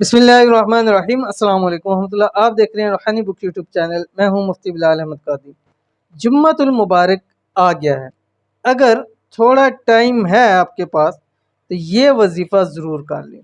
बिस्मिल्लाहिर्रहमानिर्रहीम। अस्सलाम वालेकुम रहमतुल्लाह। आप देख रहे हैं रूहानी बुक यूट्यूब चैनल। मैं हूं मुफ्ती बिलाल अहमद कादी। जुम्मतुल मुबारक आ गया है। अगर थोड़ा टाइम है आपके पास तो ये वजीफ़ा ज़रूर कर लें।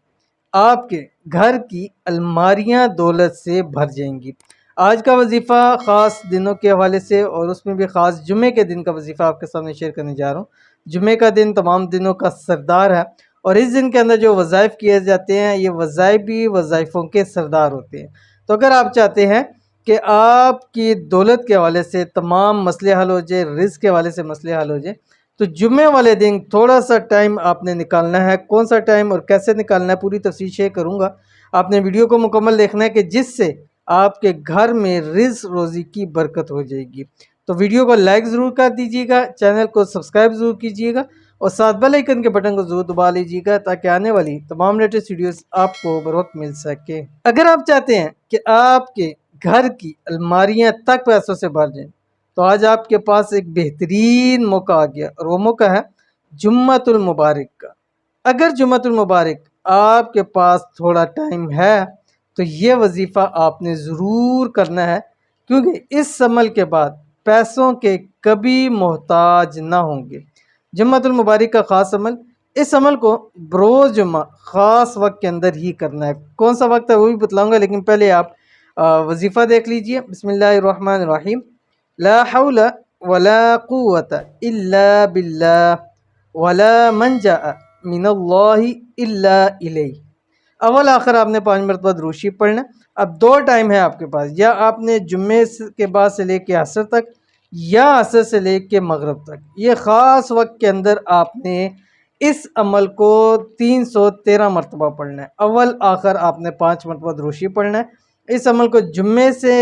आपके घर की अलमारियां दौलत से भर जाएंगी। आज का वजीफ़ा ख़ास दिनों के हवाले से और उसमें भी ख़ास जुमे के दिन का वजीफ़ा आपके सामने शेयर करने जा रहा हूँ। जुमे का दिन तमाम दिनों का सरदार है और इस दिन के अंदर जो वज़ाइफ किए जाते हैं ये वज़ाइफ भी वज़ाइफ़ों के सरदार होते हैं। तो अगर आप चाहते हैं कि आपकी दौलत के हवाले से तमाम मसले हल हो जाए, रिज़्क़ के हवाले से मसले हल हो जाए, तो जुम्मे वाले दिन थोड़ा सा टाइम आपने निकालना है। कौन सा टाइम और कैसे निकालना है पूरी तफसील शेयर करूँगा। आपने वीडियो को मुकम्मल देखना है कि जिससे आपके घर में रिज़्क़ रोज़ी की बरकत हो जाएगी। तो वीडियो को लाइक ज़रूर कर दीजिएगा, चैनल को सब्सक्राइब ज़रूर कीजिएगा और साथ बेल आइकन के बटन को ज़रूर दबा लीजिएगा ताकि आने वाली तमाम लेटेस्ट वीडियोस आपको बर वक्त मिल सके। अगर आप चाहते हैं कि आपके घर की अलमारियां तक पैसों से भर जाएं तो आज आपके पास एक बेहतरीन मौका आ गया और वो मौका है जुम्मतुल मुबारक का। अगर जुम्मतुल मुबारक आपके पास थोड़ा टाइम है तो ये वजीफ़ा आपने ज़रूर करना है, क्योंकि इस अमल के बाद पैसों के कभी मोहताज ना होंगे। जुम्मतुल मुबारक का ख़ास अमल, इस अमल को बरोज़ जुम्मा ख़ास वक्त के अंदर ही करना है। कौन सा वक्त है वो भी बतलाऊँगा, लेकिन पहले आप वजीफ़ा देख लीजिए। बिस्मिल्लाहिर्रहमानिर्रहीम। ला हौला वला कुव्वता इल्ला बिल्लाह वला मंजा मिनल्लाहि इल्ला इलैह। अव्वल आखिर आपने 5 मरतबा दुरूद शरीफ पढ़ना। अब 2 टाइम है आपके पास, या आपने जुम्मे के बाद से लेके असर तक या असर से लेके मगरिब तक। ये ख़ास वक्त के अंदर आपने इस अमल को 313 मरतबा पढ़ना है। अव्वल आखिर आपने 5 मरतबा दुरूद शरीफ पढ़ना है। इस अमल को जुम्मे से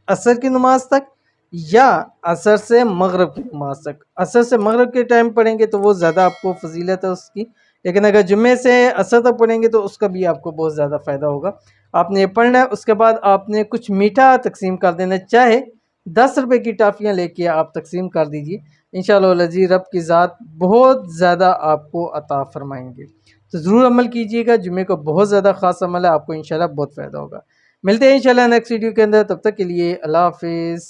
असर की नमाज तक या असर से मगरिब की नमाज तक। असर से मगरिब के टाइम पढ़ेंगे तो वो ज़्यादा आपको फजीलत है उसकी, लेकिन अगर जुम्मे से असर तक पढ़ेंगे तो उसका भी आपको बहुत ज़्यादा फ़ायदा होगा। आपने ये पढ़ना है। उसके बाद आपने कुछ मीठा तकसीम कर देना, चाहे 10 रुपये की टाफ़ियाँ लेके आप तकसीम कर दीजिए। इंशाअल्लाह अज़ीज़ रब की ज़ात बहुत ज़्यादा आपको अता फ़रमाएंगे। तो ज़रूर अमल कीजिएगा। जुम्मे को बहुत ज़्यादा ख़ास अमल है, आपको इंशाअल्लाह बहुत फ़ायदा होगा। मिलते हैं इंशाअल्लाह नेक्स्ट वीडियो के अंदर, तब तक के लिए अल्लाह हाफ़िज़।